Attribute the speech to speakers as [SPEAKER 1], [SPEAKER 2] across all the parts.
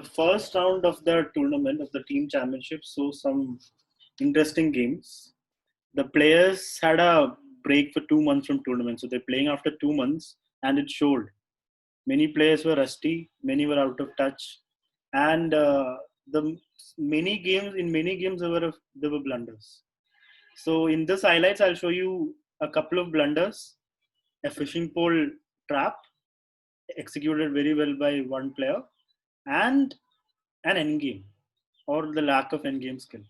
[SPEAKER 1] The first round of the tournament of the team championship saw some interesting games. The players had a break for 2 months from tournament, so they're playing after 2 months, and it showed. Many players were rusty, many were out of touch, and the many games there were blunders. So in this highlights, I'll show you a couple of blunders, a fishing pole trap executed very well by one player, and an endgame or the lack of endgame skill.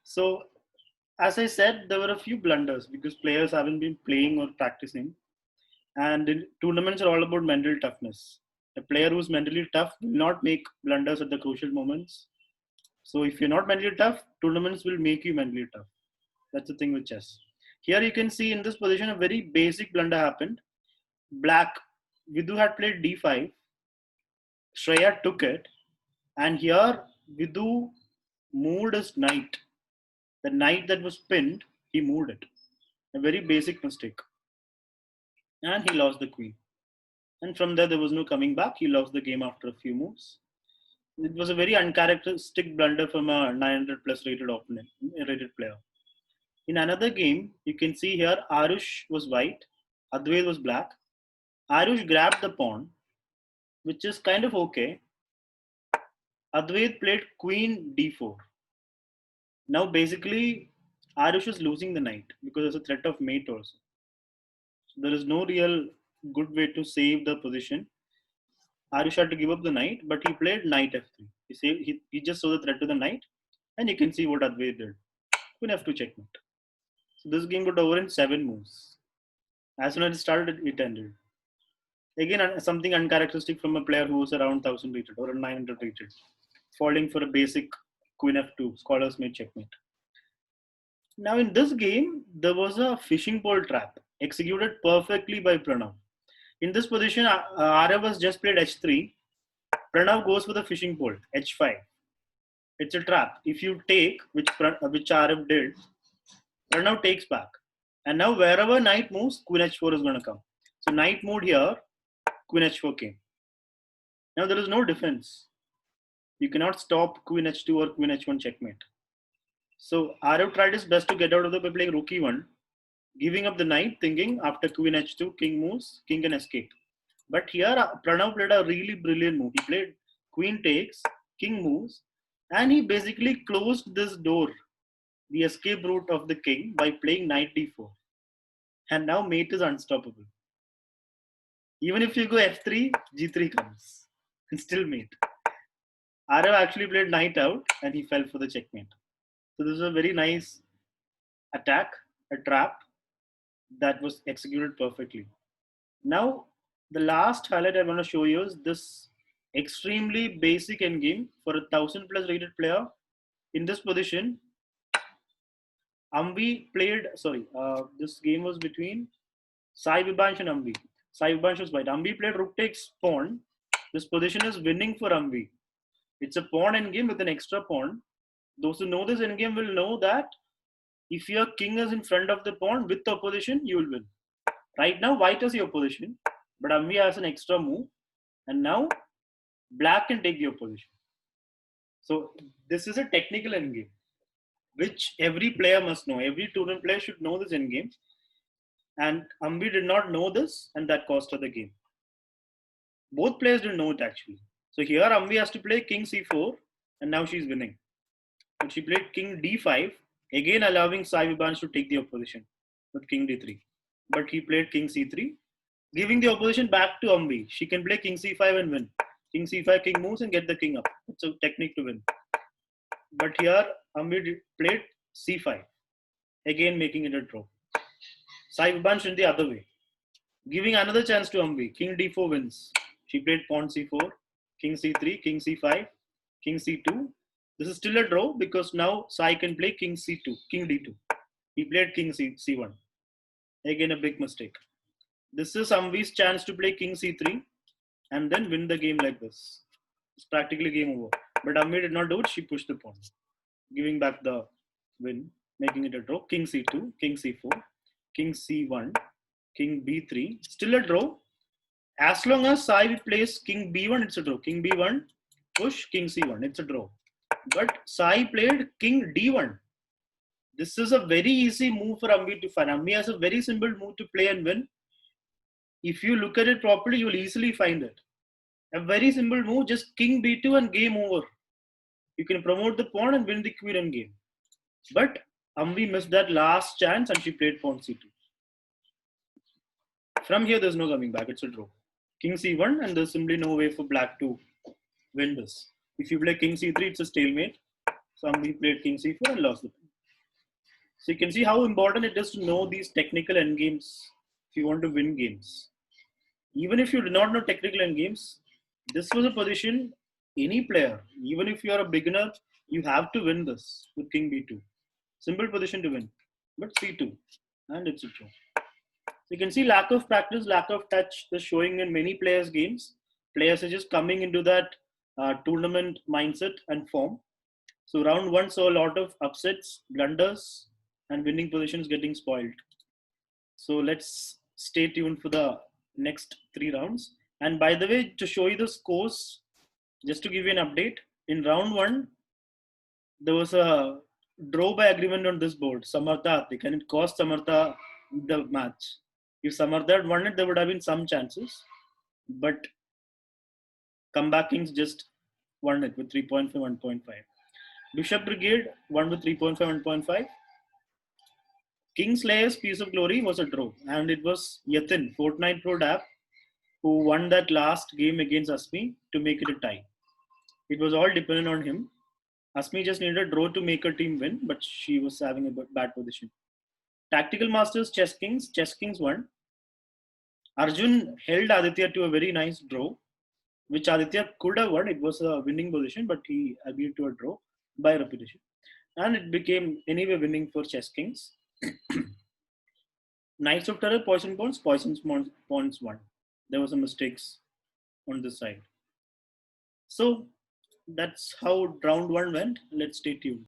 [SPEAKER 1] So as I said, there were a few blunders because players haven't been playing or practicing. And tournaments are all about mental toughness. A player who's mentally tough will not make blunders at the crucial moments. So if you're not mentally tough, tournaments will make you mentally tough. That's the thing with chess. Here you can see in this position a very basic blunder happened. Black, Vidu had played d5. Shreya took it. And here Vidu moved his knight. The knight that was pinned, he moved it. A very basic mistake. And he lost the queen. And from there was no coming back. He lost the game after a few moves. It was a very uncharacteristic blunder from a 900 plus rated opponent, rated player. In another game, you can see here Arush was white, Advait was black. Arush grabbed the pawn, which is kind of okay. Advait played queen d4. Now basically, Arush is losing the knight because there's a threat of mate also. So there is no real good way to save the position. Arush had to give up the knight, but he played knight f3. He just saw the threat to the knight, and you can see what Advait did. Queen f2 checkmate. So this game got over in 7 moves. As soon as it started, it ended. Again, something uncharacteristic from a player who was around 1000 rated or 900 rated, falling for a basic queen f2. Scholars made checkmate. Now in this game, there was a fishing pole trap executed perfectly by Pranav. In this position, Arav has just played h3. Pranav goes for the fishing pole, h5. It's a trap. If you take, which Arav did, Pranav takes back. And now wherever knight moves, queen h4 is going to come. So knight moved here, queen h4 came. Now there is no defense. You cannot stop queen h2 or queen h1 checkmate. So Arav tried his best to get out of the by playing rook e1, giving up the knight, thinking after queen h2, king moves, king can escape. But here Pranav played a really brilliant move. He played queen takes, king moves, and he basically closed this door, the escape route of the king, by playing knight d4. And now mate is unstoppable. Even if you go f3, g3 comes, and still mate. Arav actually played knight out, and he fell for the checkmate. So this is a very nice attack, a trap that was executed perfectly. Now, the last highlight I want to show you is this extremely basic endgame for a 1000 plus rated player. In this position, Amvi played, this game was between Sai Vibansh and Amvi. Sai Vibansh was white. Amvi played rook takes pawn. This position is winning for Amvi. It's a pawn endgame with an extra pawn. Those who know this endgame will know that if your king is in front of the pawn with the opposition, you will win. Right now, white is your opposition, but Amvi has an extra move, and now black can take the opposition. So this is a technical endgame, which every player must know. Every tournament player should know this endgame. And Amvi did not know this, and that cost her the game. Both players didn't know it actually. So here Amvi has to play king c4, and now she's winning. But she played king d5, again allowing Sai Vibansh to take the opposition with king d3. But he played king c3, giving the opposition back to Amvi. She can play king c5 and win. King c5, king moves and get the king up. It's a technique to win. But here Amvi played c5, again making it a draw. Sai Vibansh went the other way, giving another chance to Amvi. King d4 wins. She played pawn c4, king c3, king c5, king c2. This is still a draw because now Sai can play king c2, king d2. He played king c1. Again a big mistake. This is Amvi's chance to play king c3 and then win the game like this. It's practically game over. But Amvi did not do it. She pushed the pawn, giving back the win, making it a draw. King c2, king c4, king c1, king b3. Still a draw. As long as Sai plays king b1, it's a draw. King b1, push, king c1. It's a draw. But Sai played king d1. This is a very easy move for Ambi to find. Ambi has a very simple move to play and win. If you look at it properly, you will easily find it. A very simple move, just king b2 and game over. You can promote the pawn and win the queen end game. But Ambi missed that last chance and she played pawn c2. From here, there's no coming back. It's a draw. King c1, and there's simply no way for black to win this. If you play king c3, it's a stalemate. So Ambi played king c4 and lost the pawn. So you can see how important it is to know these technical endgames if you want to win games. Even if you do not know technical endgames, this was a position any player, even if you are a beginner, you have to win this with king b2. Simple position to win. But c2, and it's a draw. So you can see lack of practice, lack of touch is showing in many players' games. Players are just coming into that tournament mindset and form. So round one saw a lot of upsets, blunders, and winning positions getting spoiled. So let's stay tuned for the next 3 rounds. And by the way, to show you the scores, just to give you an update, in round one, there was a draw by agreement on this board, Samartha Atik, and it cost Samartha the match. If Samartha had won it, there would have been some chances. But Comeback Kings just won it with 3.5, 1.5. Bishop Brigade won with 3.5, 1.5. Kingslayer's Piece of Glory was a draw, and it was Yatin, Fortnite Pro Dap, who won that last game against Asmi to make it a tie. It was all dependent on him. Asmi just needed a draw to make her team win, but she was having a bad position. Tactical Masters Chess Kings won. Arjun held Aditya to a very nice draw, which Aditya could have won. It was a winning position, but he agreed to a draw by repetition. And it became anyway winning for Chess Kings. Knights of Terror, Poison Pawns won. There were some mistakes on this side. So that's how round one went. Let's stay tuned.